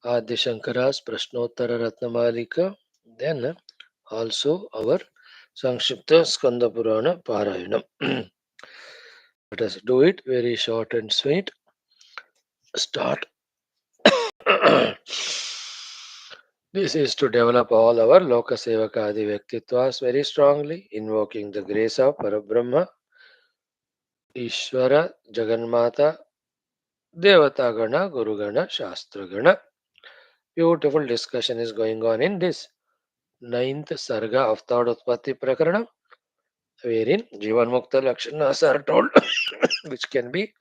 Adi Shankara's Prashnottara Ratnamalika, then also our Sanskshipta Skanda Purana Parayanam. Let us do it very short and sweet. Start. This is to develop all our Lokasevakadi Vyaktitwas very strongly, invoking the grace of Parabrahma, Ishvara, Jagannatha, Devata Gana, Guru Gana, Shastra Gana. Beautiful discussion is going on in this ninth Sarga of third Utpatthi Prakaranam, wherein Jivanmukta Lakshanas are told, which can be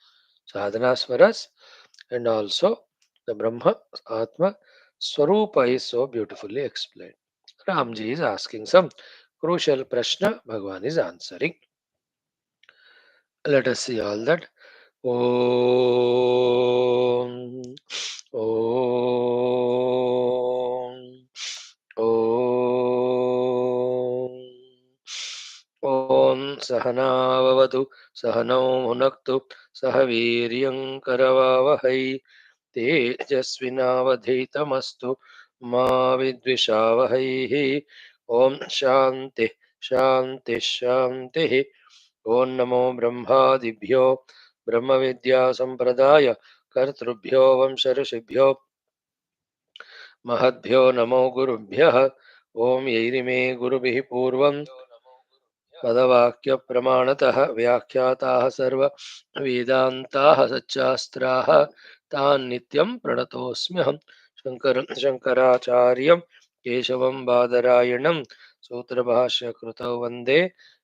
sadhanas for us, and also the Brahma, Atma, Swarupa is so beautifully explained. Ramji is asking some crucial prashna, Bhagwan is answering. Let us see all that. Om, Om, Om. Om Sahanavavatu Sahanau Hunaktu Sahaviryankaravavahai Tejasvinavadhitamastu Ma Vidvishavahai. Om Shanti Shanti Shanti. Om Namo Brahmadibhyo Brahma Vidya Sampradaya Kartrubhyo Vamsharishibhyo Mahadbhyo Namo Gurubhyah. Om Yairime Gurubihi Purvam पदवाक्य प्रमाणतः व्याख्याताः सर्व वेदान्ताः सच्चास्त्राः तान् नित्यं प्रणतोऽस्म्यहं शङ्कराचार्यं केशवं बादरायणं सूत्रभाष्यकृतौ वन्दे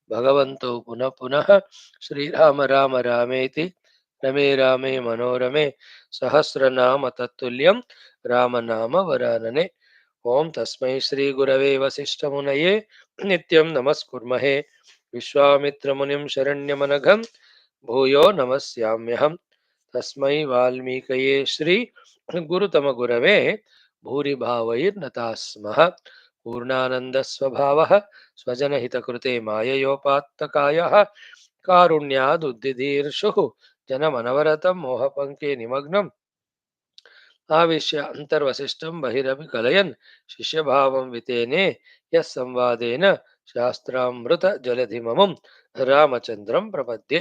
भगवन्तौ पुनः पुनः श्रीराम राम रामेति रमे रामे मनोरमे सहस्रनाम तत्तुल्यं रामनाम वरानने ओं तस्मै श्रीगुरवे वसिष्ठमुनये नित्यं नमस्कुर्महे विश्वामित्रमुनिं शरण्यमनघं भूयो नमस्याम्यहं तस्मै वाल्मीकये श्री गुरुतमगुरवे भूरिभावैर्नताः स्मः पूर्णानन्दस्वभावः स्वजनहितकृते माययोपात्तकायः कारुण्यादुद्दिदीर्षुः जनमनवरतं मोहपङ्के निमग्नम् आविश्य अन्तर्वसिष्ठं बहिरपि कलयन् शिष्यभावं वितेने यः संवादेन शास्त्रामृतजलधिममुं रामचन्द्रं प्रपद्ये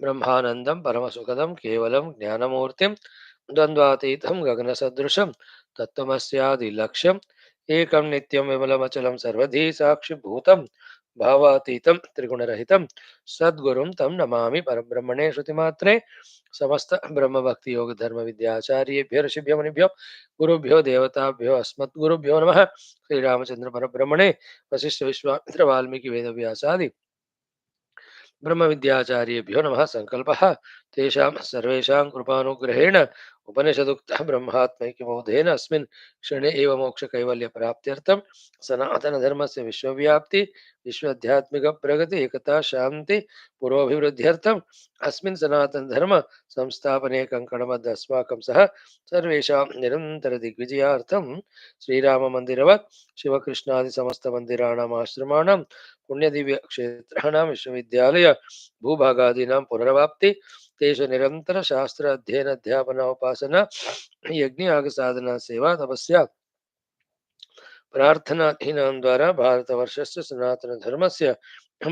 ब्रह्मानन्दं परमसुखदं केवलं ज्ञानमूर्तिं द्वन्द्वातीतं गगनसदृशं तत्त्वमस्यादिलक्ष्यम् एकं नित्यं विमलमचलं सर्वधी साक्षिभूतं भावातीतं त्रिगुणरहितं सद्गुरुं तं नमामि परब्रह्मणे श्रुतिमात्रे समस्त ब्रह्मभक्ति योग धर्म विद्याचार्येभ्यो ऋषिभ्यो मुनिभ्यो गुरुभ्यो देवताभ्यो अस्मद्गुरुभ्यो नमः श्रीरामचंद्र परब्रह्मणे वशिष्ठ विश्वामित्र वाल्मीकि वेदव्यासादि ब्रह्म विद्याचार्येभ्यो नमः संकल्पः तेषां सर्वेषां कृपानुग्रहेण उपनिषदुक्तः ब्रह्मात्मैक्यबोधेन अस्मिन् क्षणे एव मोक्षकैवल्यप्राप्त्यर्थं सनातनधर्मस्य विश्वव्याप्ति विश्वाध्यात्मिकप्रगति एकता शान्ति पुरोभिवृद्ध्यर्थम् अस्मिन् सनातनधर्म संस्थापने कङ्कणबद्ध अस्माकं सह सर्वेषां निरन्तरदिग्विजयार्थं श्रीराममन्दिरवत् शिवकृष्णादि समस्तमन्दिराणाम् आश्रमाणां पुण्यदिव्यक्षेत्राणां विश्वविद्यालय भूभागादीनां पुनरवाप्ति तेषु निरन्तर शास्त्र अध्ययन अध्यापन उपासना यज्ञ याग साधना सेवा तपस्या प्रार्थनादीनां द्वारा भारतवर्षस्य सनातन धर्मस्य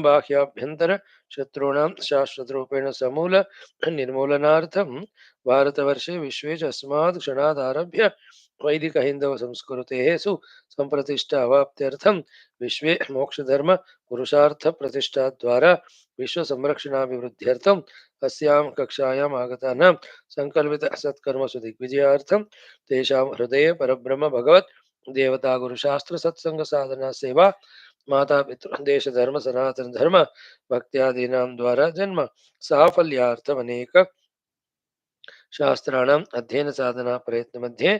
बाह्याभ्यन्तर शत्रूणां शाश्वतरूपेण समूल निर्मूलनार्थं भारतवर्षे विश्वे च अस्मात् क्षणादारभ्य वैदिक हिन्दव संस्कृतेः सुसम्प्रतिष्ठा अवाप्त्यर्थं विश्वे मोक्षधर्म पुरुषार्थ प्रतिष्ठा द्वारा विश्व संरक्षणाभिवृद्ध्यर्थम् अस्यां कक्षायाम् आगतानां संकल्पित सत्कर्मसु दिग्विजयार्थं तेषां हृदये परब्रह्म भगवत् देवता गुरुशास्त्र सत्संग साधना सेवा माता पितृ देश धर्म सनातन धर्म भक्त्यादीनां द्वारा जन्म साफल्यार्थम अनेक शास्त्राणाम् अध्ययन साधना प्रयत्न मध्ये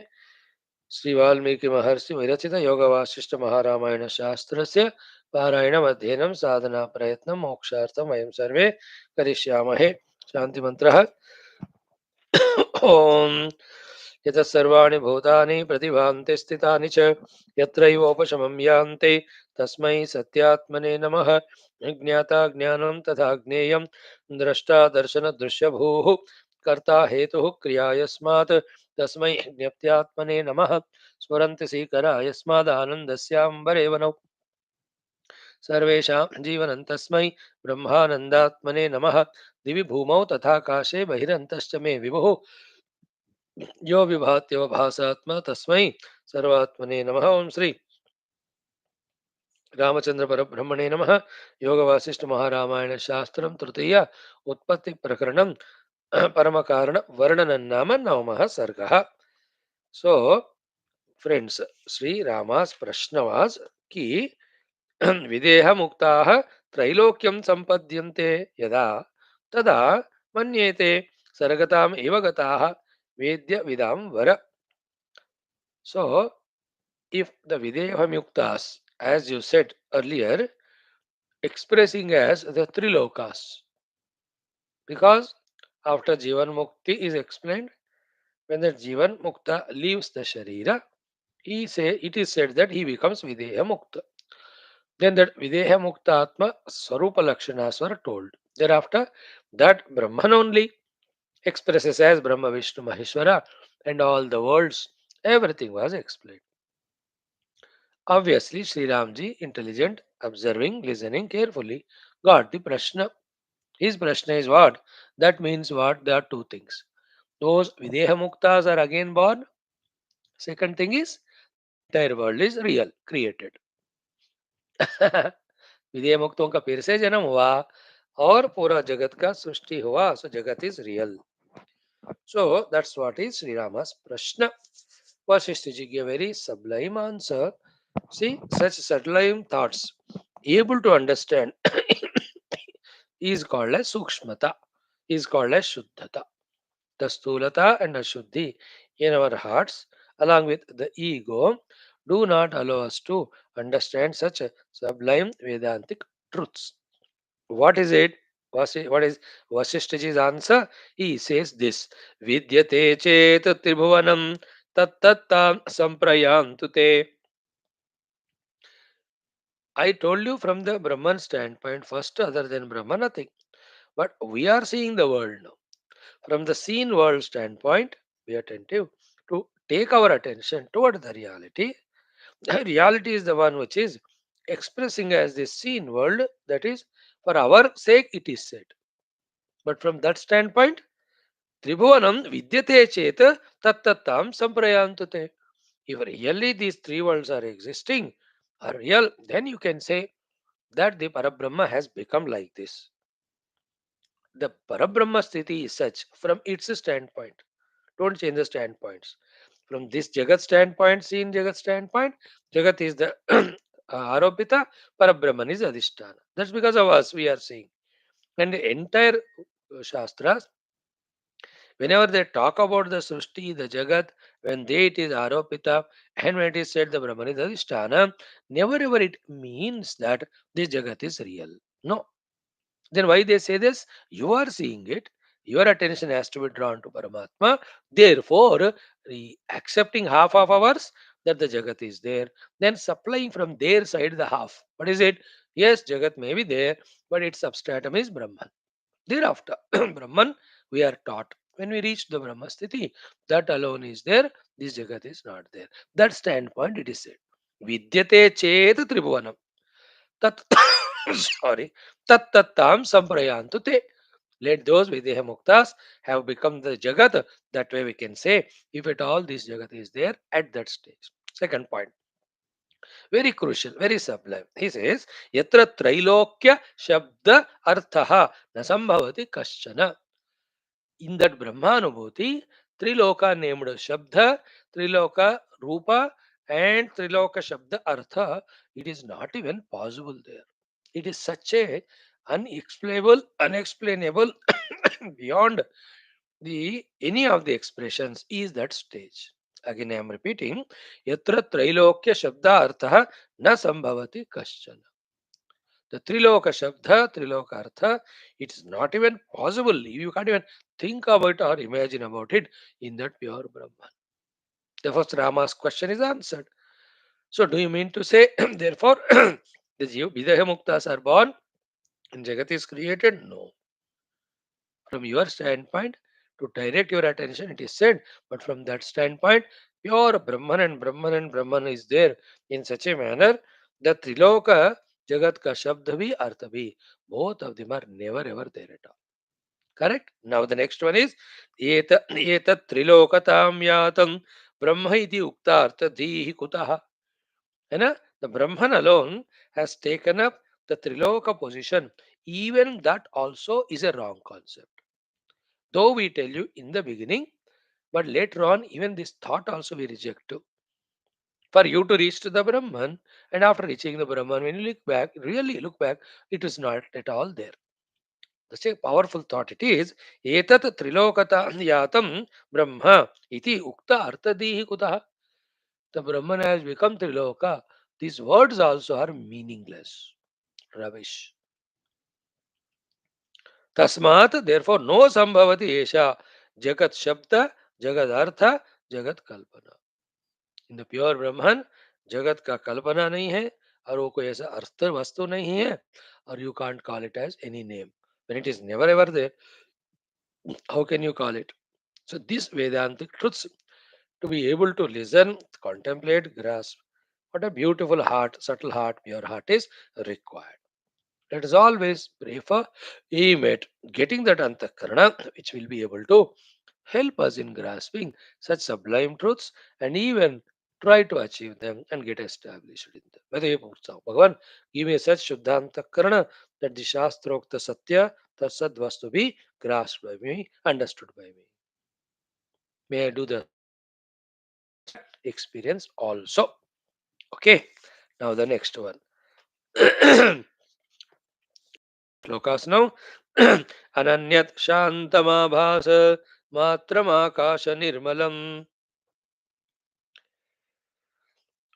श्री वाल्मीकि महर्षि विरचित योग वासिष्ठ महारामायण शास्त्रस्य पारायणम् अध्ययनं साधना प्रयत्नं मोक्षार्थं वयं सर्वे करिष्यामहे शान्ति मंत्रः ओम यतः सर्वाणि भूतानि प्रतिभान्ति स्थितानि च यत्रैवोपशमं यान्ति तस्मै सत्यात्मने नमः ज्ञाता ज्ञानं तथा ज्ञेयं द्रष्टा दर्शन दृश्यभूः कर्ता हेतुः क्रिया यस्मात् तस्मै ज्ञप्त्यात्मने नमः स्मरन्ति सीकरा यस्मादानन्दस्याम्बरेवनौ सर्वेषां जीवनं तस्मै ब्रह्मानन्दात्मने नमः दिवि भूमौ तथाकाशे बहिरन्तश्च मे विभुः यो विभात्योभासात्मा तस्मै सर्वात्मने नमः ओं श्री रामचंद्र परब्रह्मणे नमः योग वासिष्ठ महारामायण शास्त्रम तृतीय उत्पत्ति प्रकरणम परम कारण वर्णन नाम नवमः सर्गः. So friends, Sri Rama's prashna was कि विदेह मुक्ताः त्रैलोक्यं सम्पद्यन्ते यदा तदा मन्येते सर्गताम् एव गताः वेद्य विदां वर. So if the videha muktas, as you said earlier, expressing as the three lokas, because after Jivan Mukti is explained, when the Jivan Mukta leaves the Sharira, it is said that he becomes Videha Mukta. Then that Videha Mukta Atma Swarupa Lakshanas were told. Thereafter, that Brahman only expresses as Brahma Vishnu Maheshwara and all the worlds, everything was explained. Obviously, Sri Ramji, intelligent, observing, listening carefully, got the Prashna. His Prashna is what? That means what? There are two things. Those Videha Muktas are again born. Second thing is, the entire world is real, created. विधेय मुक्तों का फिर से जन्म हुआ और पूरा जगत का सृष्टि हुआ. So जगत is real. So that's what is Sri Rama's Prashna. Vaashishtha ji gave a very sublime answer. See, such sublime thoughts, able to understand, is called as Sukshmata, is called as Shuddhata. The Stulata and Ashuddhi in our hearts, along with the ego, do not allow us to understand such sublime Vedantic truths. What is it? What is Vasishtaji's answer? He says this: Vidyate chet tribhuvanam tat tattam samprayantu te. I told you from the Brahman standpoint, first, other than Brahman, nothing. But we are seeing the world now. From the seen world standpoint, be attentive to take our attention toward the reality. The reality is the one which is expressing as the seen world, that is, for our sake it is said. But from that standpoint, Tribhuvanam vidyate chet tattattam samprayantute. If really these three worlds are existing, are real, then you can say that the Parabrahma has become like this. The Parabrahma sthiti is such from its standpoint. Don't change the standpoints. From this Jagat standpoint, seen Jagat standpoint, Jagat is the Aropita, Parabrahman is Adhisthana. That's because of us we are seeing. And the entire Shastras, whenever they talk about the Srushti, the Jagat, when they it is Aropita, and when it is said the Brahman is Adhisthana, never ever it means that this Jagat is real. No. Then why they say this? You are seeing it. Your attention has to be drawn to Paramatma. Therefore, accepting half of ours that the Jagat is there, then supplying from their side the half. What is it? Yes, Jagat may be there, but its substratum is Brahman. Thereafter, Brahman, we are taught. When we reach the Brahma Sthiti, that alone is there, this Jagat is not there. That standpoint it is said. Vidyate chet tribhuvanam. Tat sorry. Tat tattam samprayantu te. Let those Videha Muktas have become the Jagat. That way we can say, if at all this Jagat is there at that stage. Second point, very crucial, very sublime. He says, Yatra Trailokya Shabda Arthaha Nasambhavati Kaschana. In that Brahmanubhuti, Triloka named Shabda, Triloka Rupa, and Triloka Shabda Artha, it is not even possible there. It is such a unexplainable, beyond the any of the expressions is that stage. Again, I am repeating, Yatra Trailokya Shabda Artha na Sambhavati Kaschana. The Triloka Shabda, Triloka Artha, it's not even possible. You can't even think about or imagine about it in that pure Brahman. The first Rama's question is answered. So, do you mean to say, therefore, the Videha Muktas are born and Jagat is created? No. From your standpoint, to direct your attention, it is said. But from that standpoint, pure Brahman and Brahman and Brahman is there in such a manner that Triloka, Jagat ka Shabda bhi, Artha bhi, both of them are never ever there at all. Correct? Now the next one is Eta Trilokatam Yatam Brahma iti Ukta Artha Dhihi Kutaha. The Brahman alone has taken up the Triloka position. Even that also is a wrong concept. Though we tell you in the beginning, but later on, even this thought also we reject too. For you to reach to the Brahman, and after reaching the Brahman, when you look back, really look back, it is not at all there. That's a powerful thought it is. Etat trilokata yatam brahma iti ukta artadihi kutaha. The Brahman has become triloka. These words also are meaningless. Rubbish. Tasmat, therefore, no sambhavati esha jagat shabda, jagat artha, jagat kalpana. In the pure Brahman, जगत का कल्पना नहीं है और वो कोई ऐसा अर्थ वस्तु नहीं है और you can't call it as any name. When it is never ever there, how can you call it? So this Vedantic truths to be able to listen, contemplate, grasp. What a beautiful heart, subtle heart, pure heart is required. Let us always pray for aim at getting that antakarana which will be able to help us in grasping such sublime truths and even try to achieve them and get established in them. Vede Putsa, Bhagavan, give me such Shuddhantakarana that the Shastrokta Satya Tasad Vastu be grasped by me, understood by me. May I do the experience also. Okay, now the next one. Shlokas now. Ananyat Shantamabhasa Matramakasha Nirmalam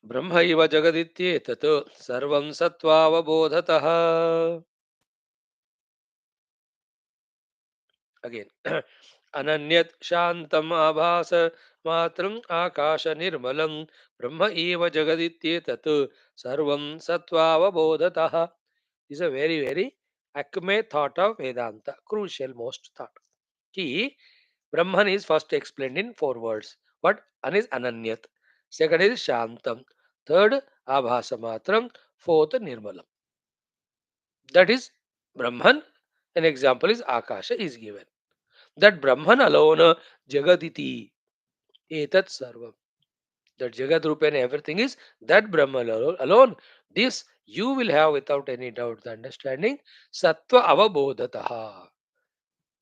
ब्रह्मैव जगदित्येतत् सर्वं सत्त्वावबोधतः. Again. अनन्यत् शान्तम् आभास मात्रम् आकाश निर्मलं ब्रह्म एव जगदित्येतत् सर्वं सत्त्वावबोधतः. Is a very acme thought of Vedanta, crucial most thought. Ki Brahman is first explained in four words. What? One is Ananyat. Second is Shantam. Third, Abhasa Matram. Fourth, Nirmalam. That is Brahman. An example is Akasha is given. That Brahman alone, Jagaditi, Etat Sarvam. That Jagat Rupa and everything is that Brahman alone. This you will have without any doubt the understanding. Sattva Avabodhataha.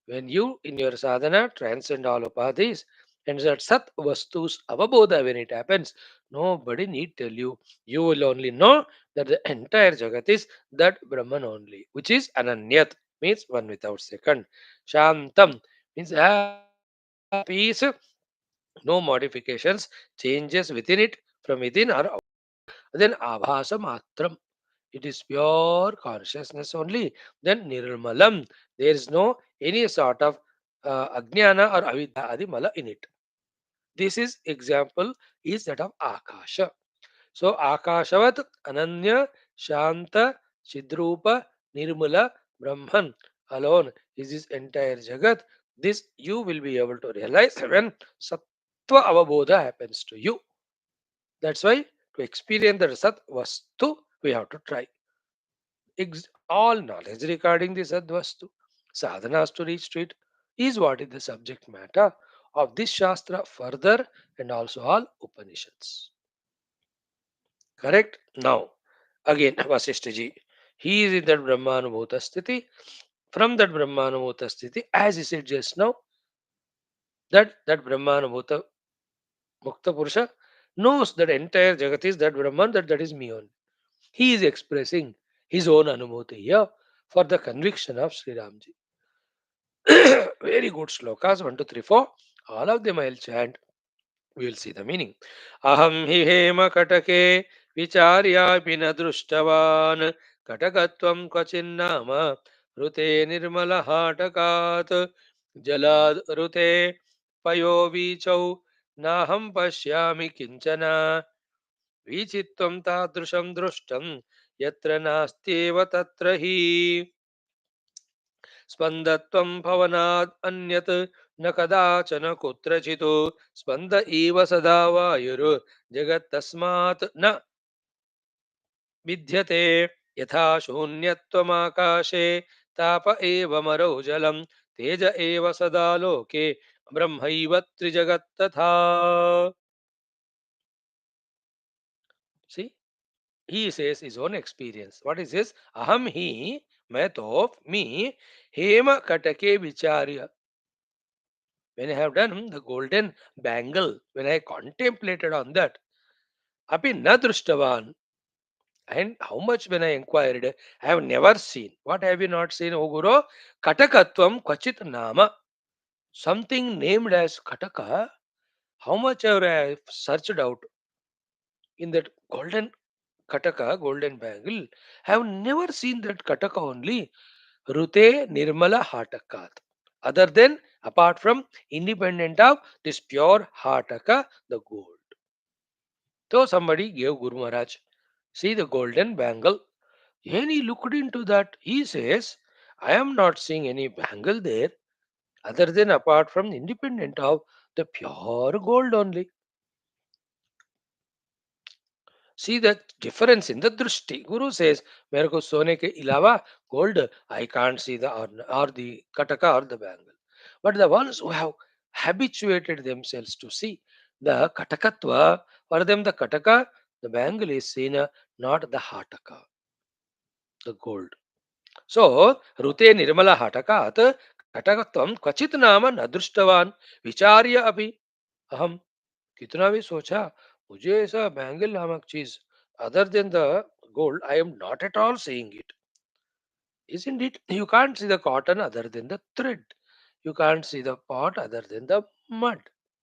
When you in your sadhana transcend all upadhis and that sat vastus avabodha, when it happens, nobody need tell you. You will only know that the entire jagat is that Brahman only, which is ananyat, means one without second. Shantam means peace, no modifications, changes within it, from within or out. Then abhasa matram, it is pure consciousness only. Then nirmalam, there is no any sort of ajnana or avidya adimala in it. This is example is that of akasha. So akashavat ananya shanta chidrupa nirmala brahman alone is this entire jagat. This you will be able to realize when sattva avabodha happens to you. That's why to experience the sat vastu we have to try. All knowledge regarding the Sadvastu, sadhanas to reach to it, is what is the subject matter of this Shastra further and also all Upanishads. Correct? Now, again, Vasishtha ji, he is in that Brahmanubhuta sthiti. From that Brahmanubhuta sthiti, as he said just now, that Brahmanubhuta Mukta Purusha knows that entire Jagat is that Brahman, that is me only. He is expressing his own Anubhuti here for the conviction of Sri Ramji. Very good slokas, 1, 2, 3, 4. All of them I'll chant. We will see the meaning. Aham hi hema katake vicharyapi na drushtavan katakatvam kachinnama rute nirmala hatakat jalad rute payo vichau naham pashyami kinchana vichitvam tadrusham drushtam yatra nastyeva tatra hi स्पन्दत्वं भवनात् अन्यत् न कदाचन कुत्रचित् स्पन्द इव सदा वायुर् जगत्तस्मात् न विद्यते यथा शून्यत्वमाकाशे ताप एव मरौ जलं तेज एव सदा लोके ब्रह्मैव त्रिजगत्तथा. See, he says his own experience. What is this? Aham hi, मैं तो, me, hema katake vicharya. When I have done the golden bangle, when I contemplated on that, api na drushtavan. And how much when I inquired, I have never seen. What have you not seen, O Guru? Katakatvam kvachit nama. Something named as Kataka. How much have I searched out in that golden Kataka, golden bangle? I have never seen that Kataka only. Rute Nirmala Hatakat. Other than, apart from, independent of this pure Hataka, the gold. So somebody gave Guru Maharaj, see the golden bangle. When he looked into that, he says, I am not seeing any bangle there, other than apart from independent of the pure gold only. See the difference in the drishti. Guru says, मेरे को सोने के अलावा gold, I can't see the or the kataka or the bangle. But the ones who have habituated themselves to see the katakatva, for them the kataka, the bangle is seen, not the hataka, the gold. So, Rute Nirmala Hatakat Katakatvam Kvachit Nama Nadrushtavan Vicharya Abhi Aham. कितना भी सोचा मुझे ऐसा bangle नामक चीज other than the gold I am not at all seeing it. Isn't it? You can't see the cotton other than the thread. You can't see the pot other than the mud.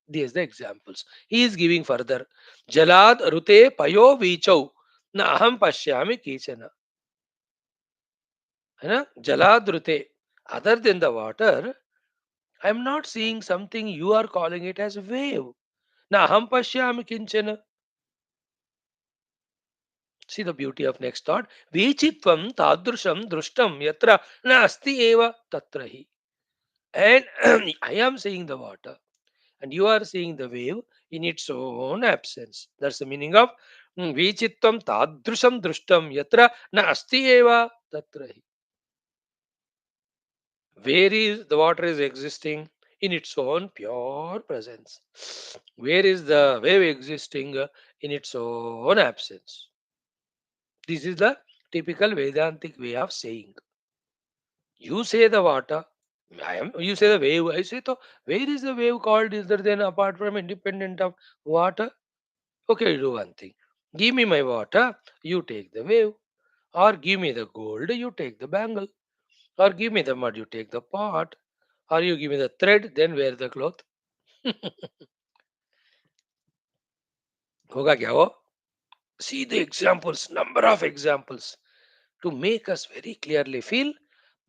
These are the examples. He is giving further. Jalad Rute Payo Vichau Na Aham Pashyami Kichana. है ना? Jaladrute. Other than the water, I am not seeing something you are calling it as wave. Na aham pashyami kinchana. See the beauty of next thought. Vichitvam tadrusham drushtam yatra na asti eva tatrahi. And I am seeing the water and you are seeing the wave in its own absence. That's the meaning of Vichitvam tadrusham drushtam yatra na asti eva tatrahi. Where is the water is existing in its own pure presence? Where is the wave existing in its own absence? This is the typical Vedantic way of saying. You say the water, I am. You say the wave. I say so. Where is the wave called other than apart from independent of water? Okay, do one thing. Give me my water. You take the wave, or give me the gold. You take the bangle, or give me the mud. You take the pot, or you give me the thread. Then wear the cloth. होगा क्या वो? See the examples, number of examples to make us very clearly feel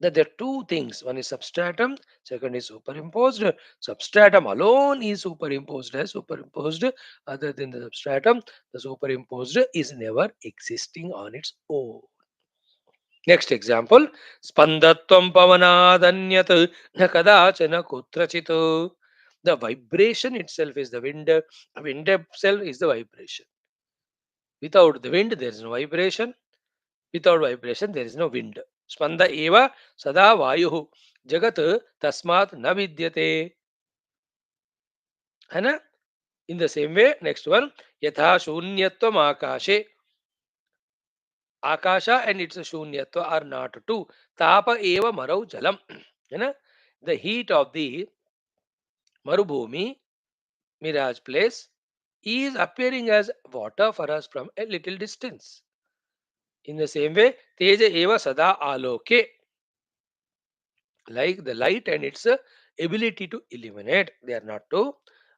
that there are two things. One is substratum, second is superimposed. Substratum alone is superimposed as superimposed. Other than the substratum, the superimposed is never existing on its own. Next example, Spandatvam pavanadanyat na kadachana kutrachit. The vibration itself is the wind. The wind itself is the vibration. Without the wind, there is no vibration. Without vibration, there is no wind. Spanda eva sada vayu. Jagat tasmat na vidyate. है ना? In the same way, next one, yatha shunyatvam akashe. Akasha and its shunyatva are not two. Tapa eva marau jalam. है ना? The heat of the marubhumi, mirage place, is appearing as water for us from a little distance. In the same way, teja eva sada aloke, like the light and its ability to illuminate. They are not two.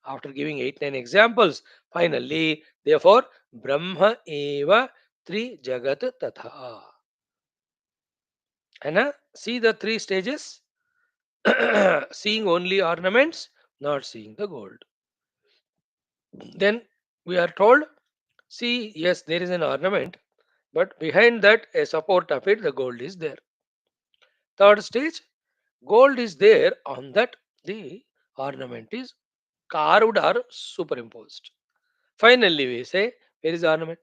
After giving 8 9 examples, finally, therefore, Brahma eva tri jagat tatha. And see the three stages. Seeing only ornaments, not seeing the gold. Then we are told, see, yes, there is an ornament, but behind that, a support of it, the gold is there. Third stage, gold is there on that the Ornament is carved or superimposed. Finally, we say, where is ornament?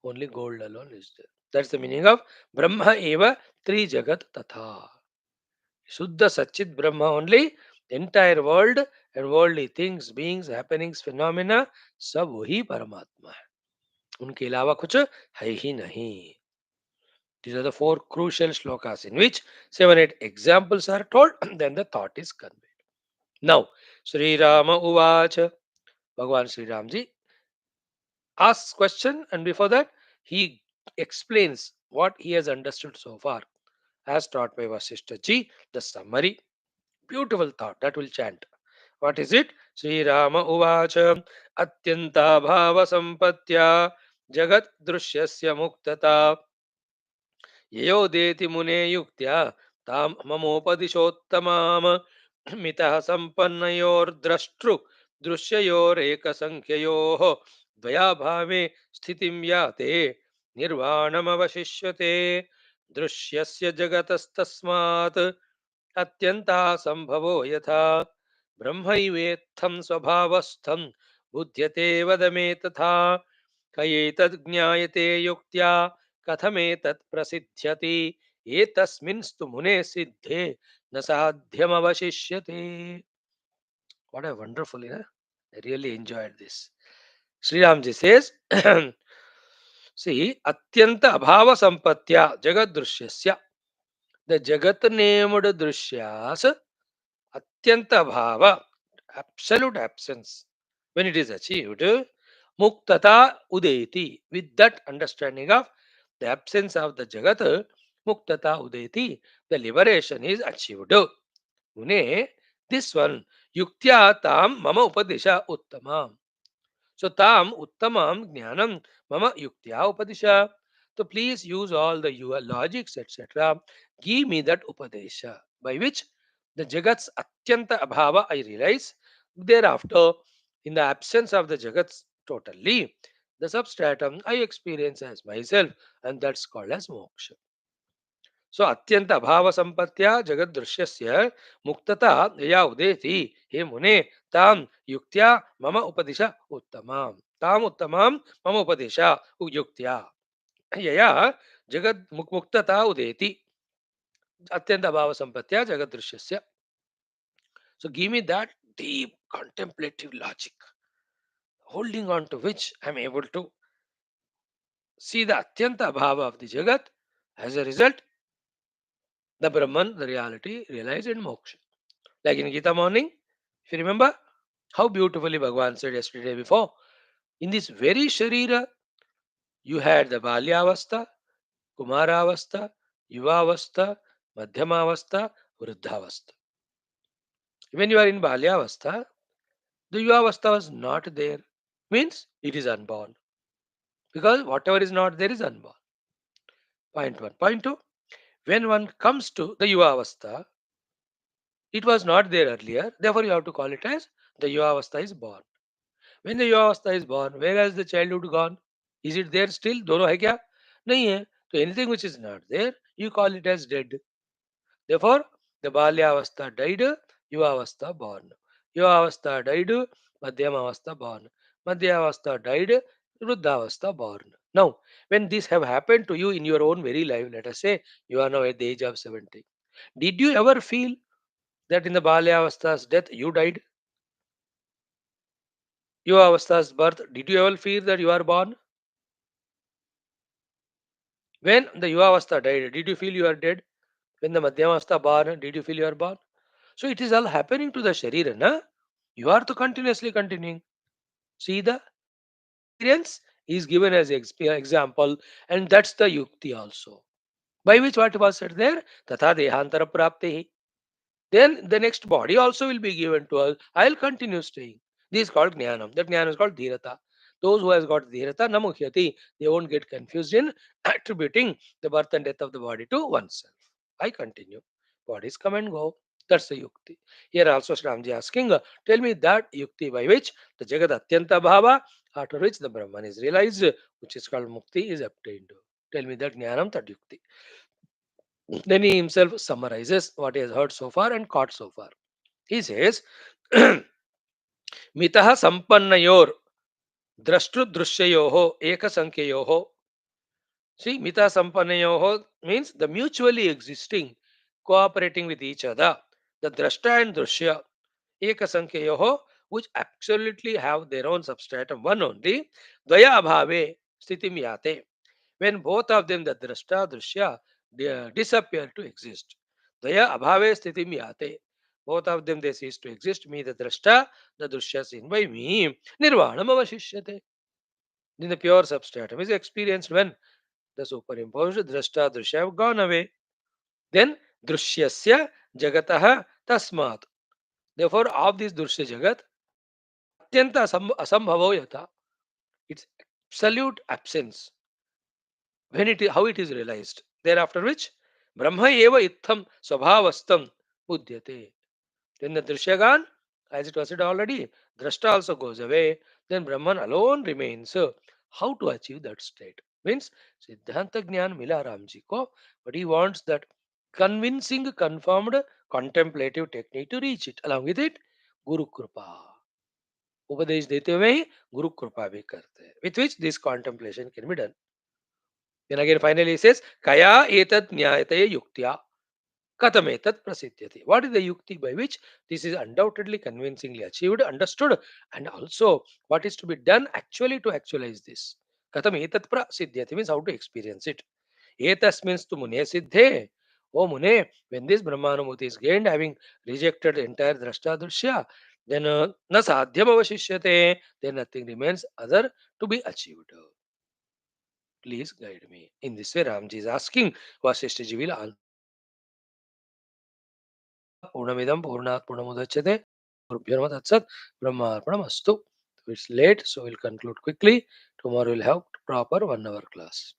Only gold alone is there. That's the meaning of Brahma eva tri jagat tatha. Shuddha Satchit Brahma only, the entire world and worldly things, beings, happenings, phenomena, सब वही परमात्मा है. उनके अलावा कुछ है ही नहीं. These are the four crucial shlokas in which 7 8 examples are told, then the thought is conveyed. Now, Sri Rama Uvacha, Bhagwan Sri Ramji asks question, and before that, he explains what he has understood so far, as taught by Vaashishtha ji, the summary. Beautiful thought that will chant. What is it? Sri Rama Uvacha Atyanta Bhava Sampatya Jagat Drishyasya Muktata ययोदेति मुने युक्त्या तां ममोपदिशोत्तमाम् मितः सम्पन्नयोर्द्रष्टृ दृश्ययोरेकसङ्ख्ययोः द्वयाभावे स्थितिं याते निर्वाणमवशिष्यते दृश्यस्य जगतस्तस्मात् अत्यन्तासम्भवो यथा ब्रह्मैवेत्थं स्वभावस्थं बुध्यते वद मे तथा कयेतद् ज्ञायते युक्त्या कथमेतत् प्रसिद्ध्यति एतस्मिंस्तु मुने सिद्धे न साध्यमवशिष्यते. What a wonderful, I really enjoyed this. Sri Ramji says, see, Atyanta Abhava Sampatya Jagat Drishyasya. The Jagat named Drishyas, Atyanta Abhava, absolute absence. When it is achieved, Muktata Udeti, with that understanding of the absence of the Jagat, Muktata Udeti, the liberation is achieved. Mune, this one, Yuktya Tam Mama Upadisha Uttamam. So tam uttamam jnanam mama yuktya upadesha. So please use all the your logics, etc. Give me that upadesha by which the jagat's atyanta abhava I realize. Thereafter, in the absence of the jagat's totally, the substratum I experience as myself, and that's called as moksha. So atyanta abhava sampatya jagat drishyasya muktata yaya udeti he mune tam yuktya mama upadisha uttamam tam uttamam mama upadisha yuktya yaya jagat muktata udeti atyanta abhava sampatya jagat drishyasya. So give me that deep contemplative logic, holding on to which I am able to see the atyanta abhava of the jagat. As a result, the Brahman, the reality, realized in moksha. Like in Gita morning, if you remember how beautifully Bhagavan said yesterday before, in this very Sharira, you had the Balyavastha, Kumaravastha, Yuvavastha, Madhyamavastha, Vruddhavastha. When you are in Balyavastha, the Yuvavastha was not there. Means it is unborn. Because whatever is not there is unborn. Point one. Point two, when one comes to the Yuvavastha, it was not there earlier. Therefore, you have to call it as the Yuvavastha is born. When the Yuvavastha is born, where has the childhood gone? Is it there still? दोनों है क्या? नहीं है. So anything which is not there, you call it as dead. Therefore, the Balyavastha died, Yuvavastha born. Yuvavastha died, Madhyamavastha born. Madhyavastha died, Vruddhavastha born. Now, when this have happened to you in your own very life, let us say you are now at the age of 70. Did you ever feel that in the Balyavastha's death you died? Yuvavastha's birth, did you ever feel that you are born? When the Yuvavastha died, did you feel you are dead? When the Madhyamavastha born, did you feel you are born? So it is all happening to the Sharira, na? You are to continuously continuing. See the experience is given as example, and that's the yukti also. By which what was said there? Tatha dehantara praptehi. Then the next body also will be given to us. I'll continue staying. This is called jnanam. That jnana is called dhirata. Those who has got dhirata namukhyati, they won't get confused in attributing the birth and death of the body to oneself. I continue. Bodies come and go. That's the yukti. Here also Sramji asking, tell me that yukti by which the jagat atyanta bhava, after which the Brahman is realized, which is called mukti, is obtained. Tell me that jnanam, that yukti. Then he himself summarizes what he has heard so far and caught so far. He says, मितः संपन्नयोर द्रष्टृदृश्ययोः एकसंख्ययोः. See, mita sampanayoho means the mutually existing, cooperating with each other. The drashta and drushya, ekasankhayoho, which absolutely have their own substratum, one only. Dvaya abhave stitim yate. When both of them, the drashta, drushya, they disappear to exist. Dvaya abhave stitim yate. Both of them, they cease to exist. Me, the drashta, the drushya seen by me. Nirvanam avashishyate. Then the pure substratum is experienced when the superimposed drashta drishya have gone away. Then drishyasya jagatah tasmat. Therefore, of this drishya jagat, atyanta asambhavo yata. Its absolute absence. When it is, how it is realized. Thereafter which, Brahma eva itham swabhavastam buddhyate. Then the drishya gone, as it was said already, drashta also goes away. Then Brahman alone remains. How to achieve that state? Means Siddhanta Jnana Mila Ramji ko, but he wants that convincing, confirmed, contemplative technique to reach it. Along with it, Guru Kripa. उपदेश देते हुए ही गुरु कृपा भी करते हैं, with which this contemplation can be done. Then again finally he says, Kaya etat nyayataya yuktya. Katametat prasiddhyati. What is the yukti by which this is undoubtedly convincingly achieved, understood, and also what is to be done actually to actualize this? Katametat prasiddhyati means how to experience it. Etas means to mune siddhe. Oh mune, when this Brahmanumati is gained, having rejected the entire drashta drishya, then na sadhyam avashishyate, then nothing remains other to be achieved. Please guide me. In this way, Ramji is asking, Vasishtha ji will answer. Purnamidam Purnat Purnamudachate. Gurubhyo Namaha Tatsat. Brahmarpanamastu. It's late, so we'll conclude quickly. Tomorrow we'll have proper 1 hour class.